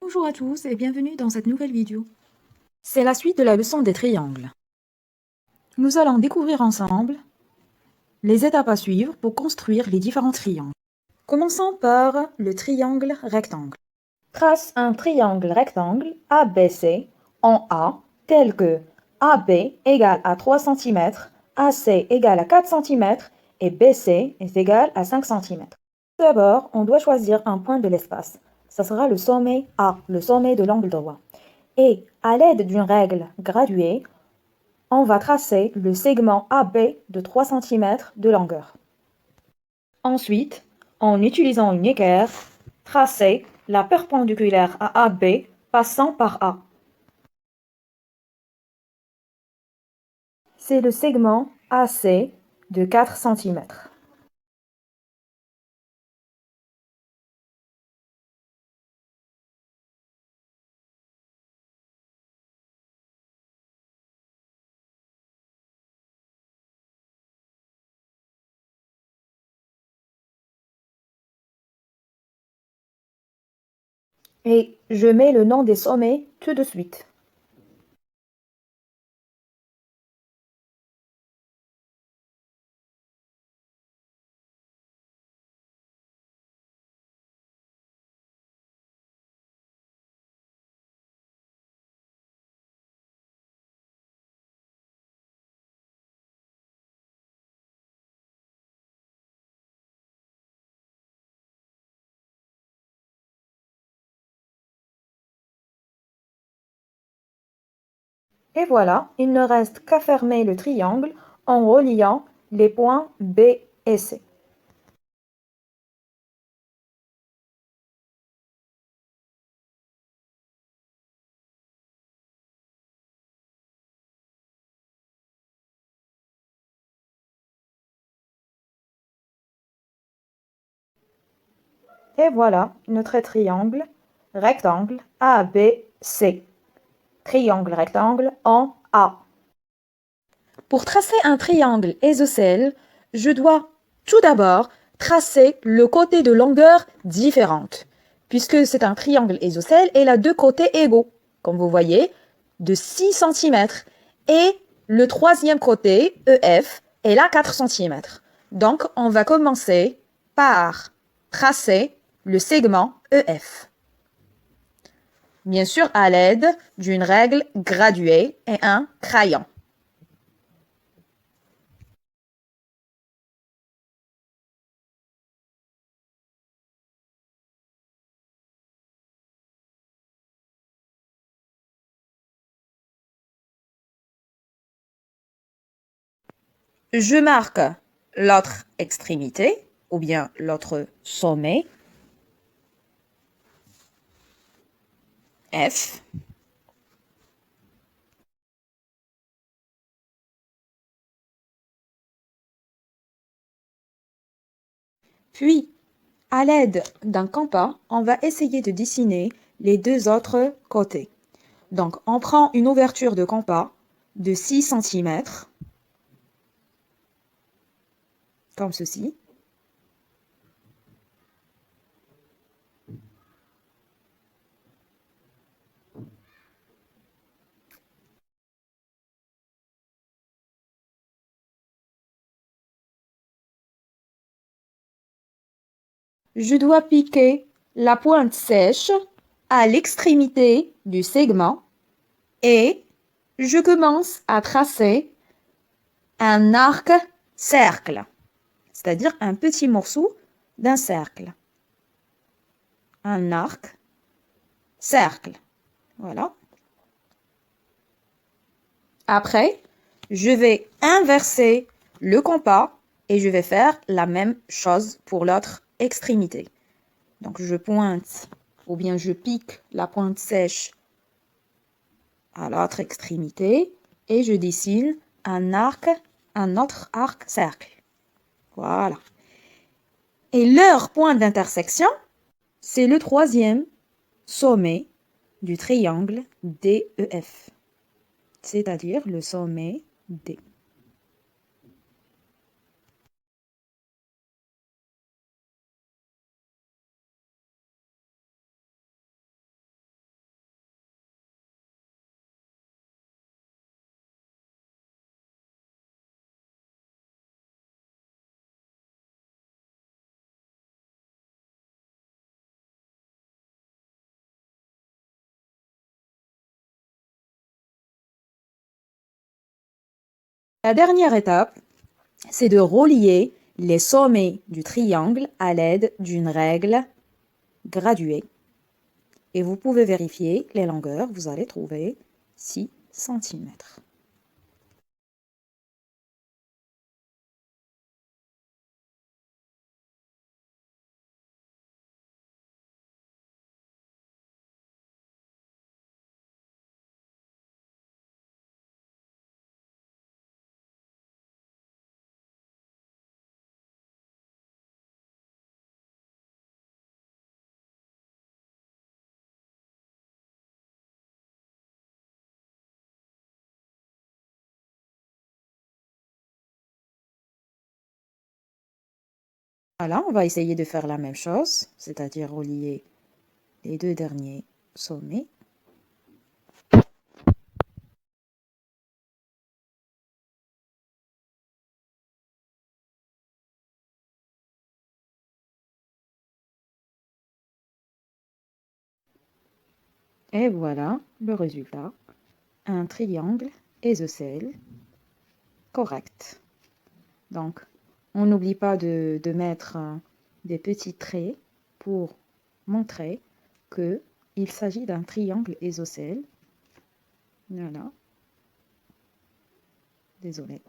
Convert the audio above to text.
Bonjour à tous et bienvenue dans cette nouvelle vidéo. C'est la suite de la leçon des triangles. Nous allons découvrir ensemble les étapes à suivre pour construire les différents triangles. Commençons par le triangle rectangle. Trace un triangle rectangle ABC en A tel que AB égale à 3 cm, AC égale à 4 cm et BC est égal à 5 cm. D'abord, on doit choisir un point de l'espace. Ça sera le sommet A, le sommet de l'angle droit. Et à l'aide d'une règle graduée, on va tracer le segment AB de 3 cm de longueur. Ensuite, en utilisant une équerre, tracer la perpendiculaire à AB passant par A. C'est le segment AC de 4 cm. Et je mets le nom des sommets tout de suite. Et voilà, il ne reste qu'à fermer le triangle en reliant les points B et C. Et voilà notre triangle rectangle ABC. Triangle rectangle en A. Pour tracer un triangle isocèle, je dois tout d'abord tracer le côté de longueur différente. Puisque c'est un triangle isocèle, il a deux côtés égaux, comme vous voyez, de 6 cm. Et le troisième côté, EF, est là 4 cm. Donc, on va commencer par tracer le segment EF. Bien sûr, à l'aide d'une règle graduée et un crayon. Je marque l'autre extrémité, ou bien l'autre sommet, F. Puis, à l'aide d'un compas, on va essayer de dessiner les deux autres côtés. Donc, on prend une ouverture de compas de 6 cm, comme ceci. Je dois piquer la pointe sèche à l'extrémité du segment et je commence à tracer un arc cercle, c'est-à-dire un petit morceau d'un cercle. Un arc cercle. Voilà. Après, je vais inverser le compas et je vais faire la même chose pour l'autre extrémité. Donc, je pointe ou bien je pique la pointe sèche à l'autre extrémité et je dessine un autre arc cercle. Voilà. Et leur point d'intersection, c'est le troisième sommet du triangle DEF, c'est-à-dire le sommet D. La dernière étape, c'est de relier les sommets du triangle à l'aide d'une règle graduée. Et vous pouvez vérifier les longueurs, vous allez trouver 6 cm. Voilà, on va essayer de faire la même chose, c'est-à-dire relier les deux derniers sommets. Et voilà le résultat, un triangle isocèle correct. Donc, on n'oublie pas de mettre des petits traits pour montrer qu'il s'agit d'un triangle isocèle. Voilà. Désolée.